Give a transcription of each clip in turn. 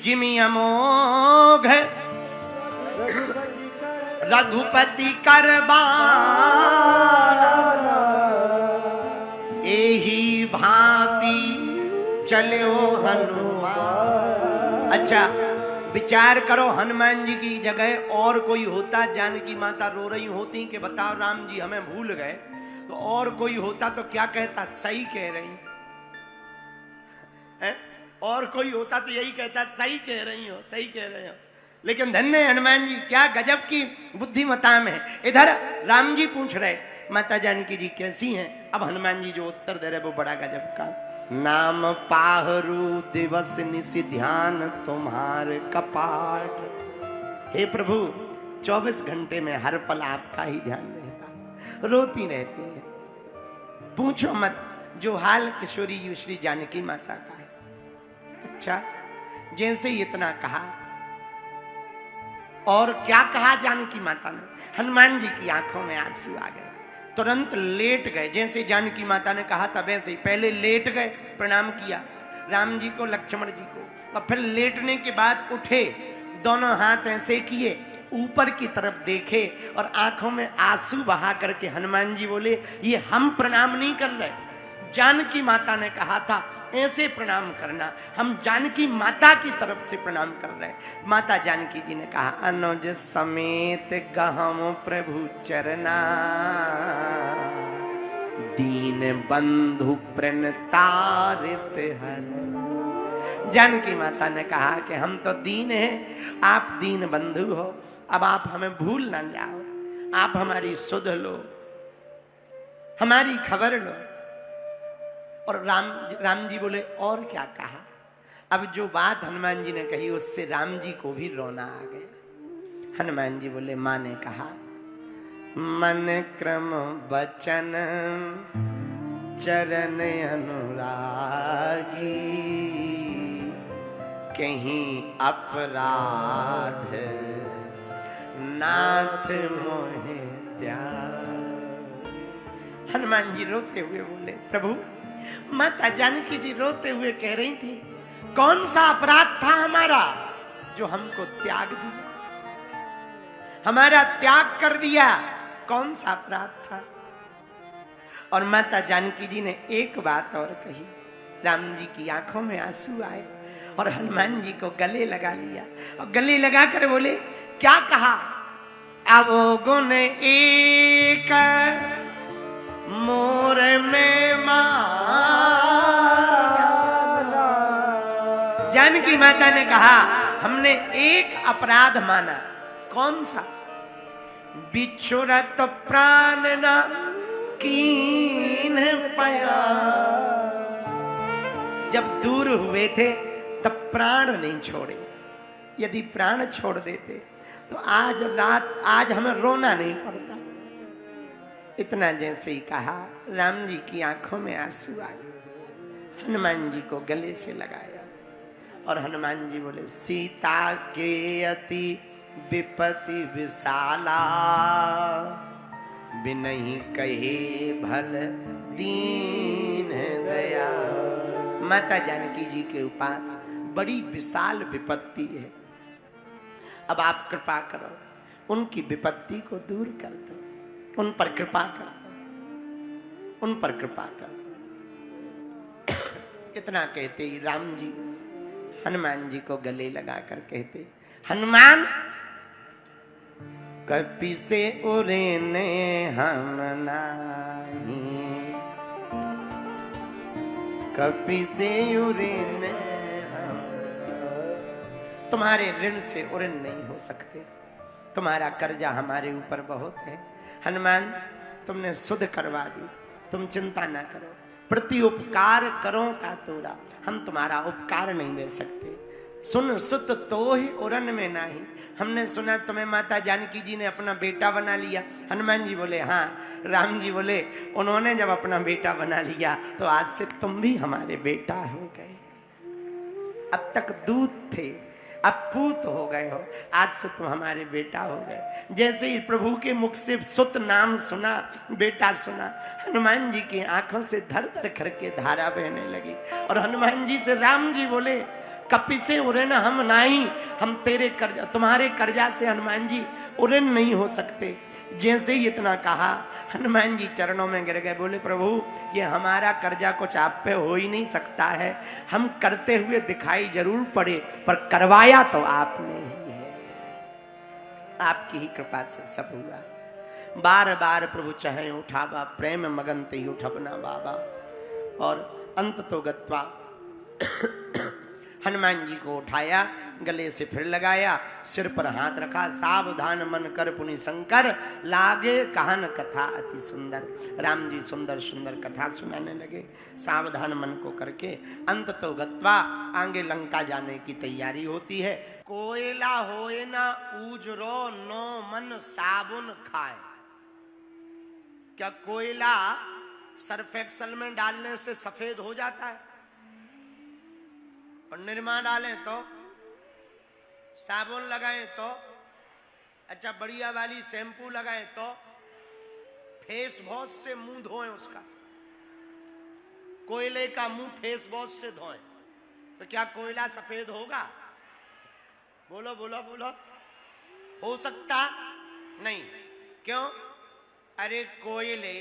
जिमि अमोघ रघुपति करबाना, एही भांति चलो हनुमान। अच्छा विचार करो, हनुमान जी की जगह और कोई होता, जानकी माता रो रही होती कि बताओ राम जी हमें भूल गए, तो और कोई होता तो क्या कहता, सही कह रही है। और कोई होता तो यही कहता, सही कह रही हो, सही कह रहे हो। लेकिन धन्य हनुमान जी, क्या गजब की बुद्धिमता में। इधर राम जी पूछ रहे माता जानकी जी कैसी हैं, अब हनुमान जी जो उत्तर दे रहे वो बड़ा गजब का। नाम पाहरू दिवस निशि ध्यान तुम्हार कपाट। हे प्रभु 24 घंटे में हर पल आपका ही ध्यान रहता है, रोती रहती है। पूछो मत जो हाल किशोरी श्री जानकी माता का है। अच्छा जैसे इतना कहा, और क्या कहा जानकी माता ने, हनुमान जी की आंखों में आंसू आ गए, तुरंत लेट गए। जैसे जानकी माता ने कहा था वैसे ही पहले लेट गए, प्रणाम किया राम जी को, लक्ष्मण जी को, और फिर लेटने के बाद उठे, दोनों हाथ ऐसे किए, ऊपर की तरफ देखे और आंखों में आंसू बहा करके हनुमान जी बोले ये हम प्रणाम नहीं कर रहे, जानकी माता ने कहा था ऐसे प्रणाम करना, हम जानकी माता की तरफ से प्रणाम कर रहे हैं। माता जानकी जी ने कहा अनुज समेत गहम प्रभु चरना, दीन बंधु प्रणतारित हर। जानकी माता ने कहा कि हम तो दीन हैं, आप दीन बंधु हो, अब आप हमें भूल ना जाओ, आप हमारी सुध लो, हमारी खबर लो। और राम जी बोले और क्या कहा। अब जो बात हनुमान जी ने कही उससे राम जी को भी रोना आ गया। हनुमान जी बोले माँ ने कहा मन क्रम बचन चरण अनुरागी, कहीं अपराध नाथ मोहे त्याग। हनुमान जी रोते हुए बोले प्रभु, माता जानकी जी रोते हुए कह रही थी कौन सा अपराध था हमारा जो हमको त्याग दिया, हमारा त्याग कर दिया, कौन सा अपराध था। और माता जानकी जी ने एक बात और कही, राम जी की आंखों में आंसू आए और हनुमान जी को गले लगा लिया और गले लगा कर बोले क्या कहा, अवगुण एक मोर में माना। जानकी माता ने कहा हमने एक अपराध माना, कौन सा, बिछुरत प्राण न कीन पया। जब दूर हुए थे तब प्राण नहीं छोड़े, यदि प्राण छोड़ देते तो आज हमें रोना नहीं पड़ता। इतना जैसे ही कहा राम जी की आंखों में आंसू आ गए, हनुमान जी को गले से लगाया और हनुमान जी बोले सीता के अति विपत्ति विशाला, बिनहि कहे भल दीन दया। माता जानकी जी के पास बड़ी विशाल विपत्ति है, अब आप कृपा करो उनकी विपत्ति को दूर कर दो, उन पर कृपा कर दो, उन पर कृपा कर दो। इतना कहते ही राम जी हनुमान जी को गले लगाकर कहते हनुमान कपि से उरेने हम नाही, कपि से उरेने हम, तुम्हारे ऋण से उऋण नहीं हो सकते, तुम्हारा कर्जा हमारे ऊपर बहुत है। हनुमान तुमने सुध करवा दी, तुम चिंता ना करो, प्रति उपकार करो का तोरा, हम तुम्हारा उपकार नहीं दे सकते। सुन सुत तो ही उरन में नाही, हमने सुना तुम्हें माता जानकी जी ने अपना बेटा बना लिया। हनुमान जी बोले हाँ। राम जी बोले उन्होंने जब अपना बेटा बना लिया तो आज से तुम भी हमारे बेटा हो गए, अब तक दूध थे अब पूत हो गए हो, आज से तुम हमारे बेटा हो गए। जैसे ही प्रभु के मुख से सुत नाम सुना, बेटा सुना, हनुमान जी की आंखों से धर धर करके धारा बहने लगी। और हनुमान जी से राम जी बोले कपिसे उड़न हम नाही, हम तेरे कर्जा तुम्हारे कर्जा से हनुमान जी उड़न नहीं हो सकते। जैसे ही इतना कहा हनुमान जी चरणों में गिर गए, बोले प्रभु ये हमारा कर्जा कुछ आप पे हो ही नहीं सकता है, हम करते हुए दिखाई जरूर पड़े पर करवाया तो आपने ही है, आपकी ही कृपा से सब हुआ। बार बार प्रभु चाहे उठावा, प्रेम मगन ते उठबना बाबा। और अंत तो गत्वा हनुमान जी को उठाया, गले से फिर लगाया, सिर पर हाथ रखा, सावधान मन कर पुनि शंकर, लागे कहन कथा अति सुंदर। राम जी सुंदर सुंदर कथा सुनाने लगे, सावधान मन को करके। अंत तो गत्वा, आगे लंका जाने की तैयारी होती है। कोयला होए ना उजरो, नो मन साबुन खाए। क्या कोयला सर्फ एक्सल में डालने से सफेद हो जाता है? और निरमा डालें तो, साबुन लगाएं तो, अच्छा बढ़िया वाली शैम्पू लगाएं तो, फेस वॉश से मुंह धोएं उसका, कोयले का मुंह फेस वॉश से धोएं तो क्या कोयला सफेद होगा? बोलो बोलो बोलो, हो सकता नहीं। क्यों? अरे कोयले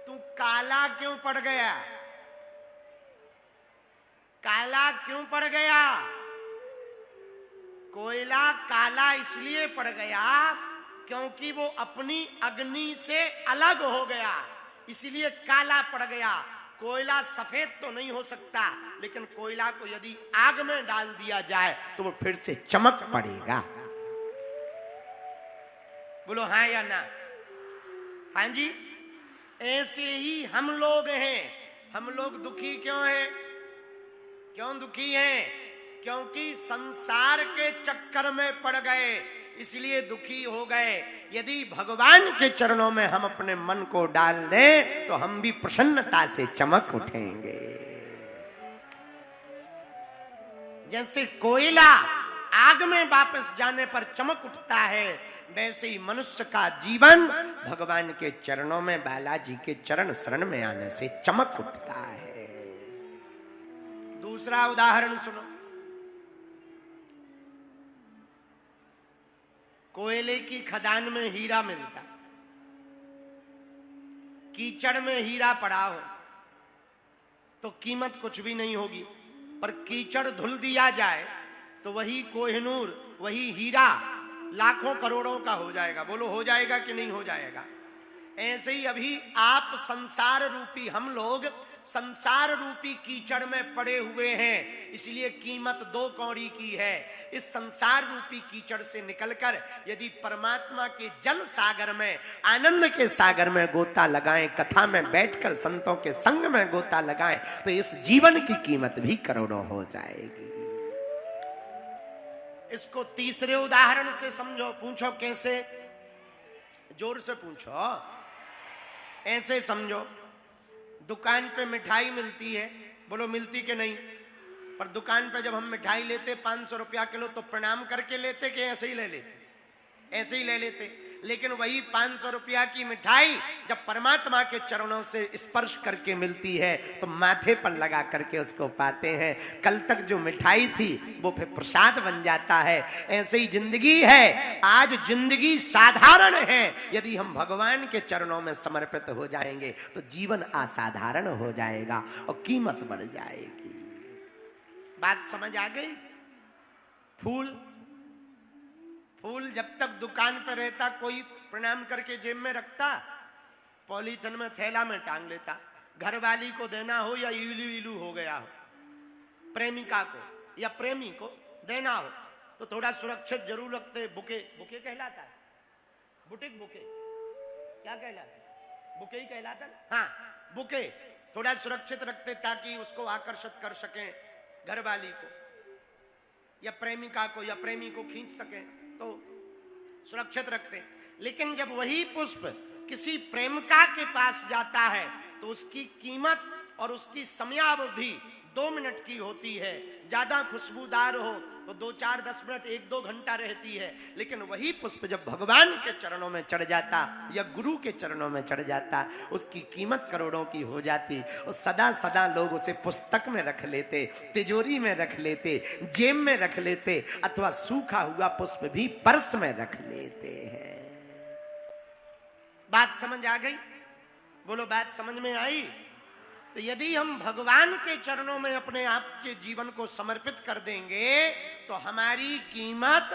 तू काला क्यों पड़ गया? काला क्यों पड़ गया? कोयला काला इसलिए पड़ गया क्योंकि वो अपनी अग्नि से अलग हो गया, इसलिए काला पड़ गया। कोयला सफेद तो नहीं हो सकता, लेकिन कोयला को यदि आग में डाल दिया जाए तो वो फिर से चमक पड़ेगा। बोलो हाँ या ना? हाँ जी। ऐसे ही हम लोग हैं। हम लोग दुखी क्यों हैं? क्यों दुखी हैं? क्योंकि संसार के चक्कर में पड़ गए, इसलिए दुखी हो गए। यदि भगवान के चरणों में हम अपने मन को डाल दें तो हम भी प्रसन्नता से चमक उठेंगे। जैसे कोयला आग में वापस जाने पर चमक उठता है, वैसे ही मनुष्य का जीवन भगवान के चरणों में, बालाजी के चरण शरण में आने से चमक उठता है। दूसरा उदाहरण सुनो। कोयले की खदान में हीरा मिलता, कीचड़ में हीरा पड़ा हो तो कीमत कुछ भी नहीं होगी, पर कीचड़ धुल दिया जाए तो वही कोहिनूर, वही हीरा लाखों करोड़ों का हो जाएगा। बोलो हो जाएगा कि नहीं हो जाएगा? ऐसे ही अभी आप संसार रूपी, हम लोग संसार रूपी कीचड़ में पड़े हुए हैं, इसलिए कीमत 2 कौड़ी की है। इस संसार रूपी कीचड़ से निकलकर यदि परमात्मा के जल सागर में, आनंद के सागर में गोता लगाएं, कथा में बैठकर संतों के संग में गोता लगाएं, तो इस जीवन की कीमत भी करोड़ों हो जाएगी। इसको तीसरे उदाहरण से समझो। पूछो कैसे? जोर से पूछो। ऐसे समझो, दुकान पे मिठाई मिलती है, बोलो मिलती कि नहीं? पर दुकान पे जब हम मिठाई लेते 500 रुपया किलो तो प्रणाम करके लेते कि ऐसे ही ले लेते? ऐसे ही ले लेते। लेकिन वही 500 रुपया की मिठाई जब परमात्मा के चरणों से स्पर्श करके मिलती है तो माथे पर लगा करके उसको पाते हैं। कल तक जो मिठाई थी वो फिर प्रसाद बन जाता है। ऐसे ही जिंदगी है। आज जिंदगी साधारण है, यदि हम भगवान के चरणों में समर्पित हो जाएंगे तो जीवन असाधारण हो जाएगा और कीमत बढ़ जाएगी। बात समझ आ गई? फूल जब तक दुकान पर रहता कोई प्रणाम करके जेब में रखता, पॉलीथिन में थैला में टांग लेता। घर वाली को देना हो या इलू इलू हो गया हो, प्रेमिका को या प्रेमी को देना हो तो थोड़ा सुरक्षित जरूर रखते। बुके, बुके कहलाता है, बुटीक बुके क्या कहलाता है? बुके ही कहलाता है। हाँ, बुके थोड़ा सुरक्षित रखते ताकि उसको आकर्षित कर सकें, घर वाली को या प्रेमिका को या प्रेमी को खींच सकें तो सुरक्षित रखते। लेकिन जब वही पुष्प किसी प्रेमिका के पास जाता है तो उसकी कीमत और उसकी समयावधि 2 मिनट की होती है। ज्यादा खुशबूदार हो, तो 2-4-10 मिनट 1-2 घंटा रहती है, लेकिन वही पुष्प जब भगवान के चरणों में चढ़ जाता या गुरु के चरणों में चढ़ जाता, उसकी कीमत करोड़ों की हो जाती। और सदा सदा लोग उसे पुस्तक में रख लेते, तिजोरी में रख लेते, जेब में रख लेते, अथवा सूखा हुआ पुष्प भी पर्स में रख लेते हैं। बात समझ आ गई? बोलो, बात समझ में आई? तो यदि हम भगवान के चरणों में अपने आप के जीवन को समर्पित कर देंगे तो हमारी कीमत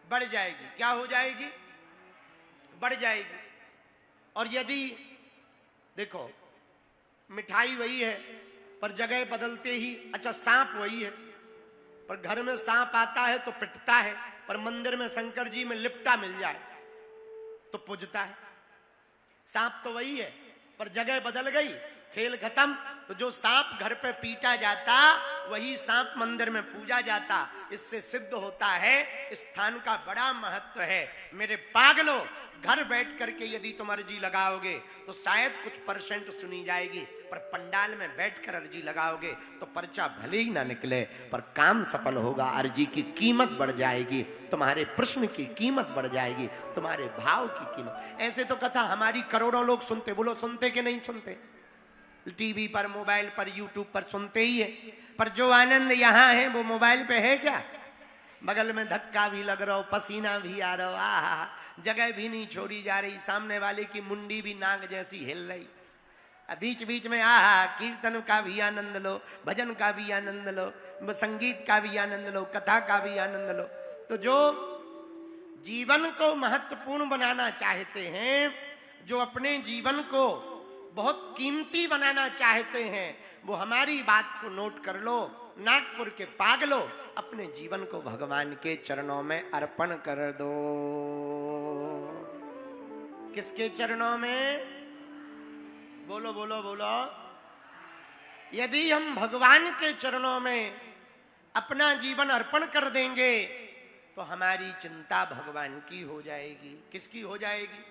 बढ़ जाएगी। क्या हो जाएगी? बढ़ जाएगी। और यदि देखो, मिठाई वही है पर जगह बदलते ही, अच्छा सांप वही है पर घर में सांप आता है तो पिटता है, पर मंदिर में शंकर जी में लिपटा मिल जाए तो पूजता है। सांप तो वही है पर जगह बदल गई, खेल खत्म। तो जो सांप घर पे पीटा जाता वही सांप मंदिर में पूजा जाता। इससे सिद्ध होता है स्थान का बड़ा महत्व है। मेरे पागलों, घर बैठ करके यदि तुम अर्जी लगाओगे तो शायद कुछ परसेंट सुनी जाएगी, पर पंडाल में बैठकर अर्जी लगाओगे तो पर्चा भले ही ना निकले पर काम सफल होगा। अर्जी की कीमत बढ़ जाएगी, तुम्हारे प्रश्न की कीमत बढ़ जाएगी, तुम्हारे भाव की कीमत। ऐसे तो कथा हमारी करोड़ों लोग सुनते, बोलो सुनते कि नहीं सुनते? टीवी पर, मोबाइल पर, यूट्यूब पर सुनते ही है, पर जो आनंद यहाँ है वो मोबाइल पे है क्या? बगल में धक्का भी लग रहा हो, पसीना भी आ रहा हो, आहा, जगह भी नहीं छोड़ी जा रही, सामने वाले की मुंडी भी नाग जैसी हिल रही। बीच बीच में आहा, कीर्तन का भी आनंद लो, भजन का भी आनंद लो, संगीत का भी आनंद लो, कथा का भी आनंद लो। तो जो जीवन को महत्वपूर्ण बनाना चाहते हैं, जो अपने जीवन को बहुत कीमती बनाना चाहते हैं, वो हमारी बात को नोट कर लो। नागपुर के पागलों, अपने जीवन को भगवान के चरणों में अर्पण कर दो। किसके चरणों में? बोलो बोलो बोलो। यदि हम भगवान के चरणों में अपना जीवन अर्पण कर देंगे तो हमारी चिंता भगवान की हो जाएगी। किसकी हो जाएगी?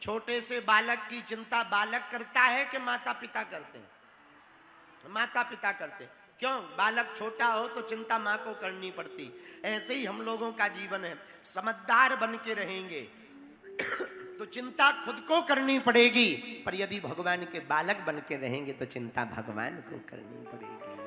छोटे से बालक की चिंता बालक करता है कि माता पिता करते हैं? माता पिता करते। क्यों? बालक छोटा हो तो चिंता माँ को करनी पड़ती। ऐसे ही हम लोगों का जीवन है। समझदार बन के रहेंगे तो चिंता खुद को करनी पड़ेगी, पर यदि भगवान के बालक बन के रहेंगे तो चिंता भगवान को करनी पड़ेगी।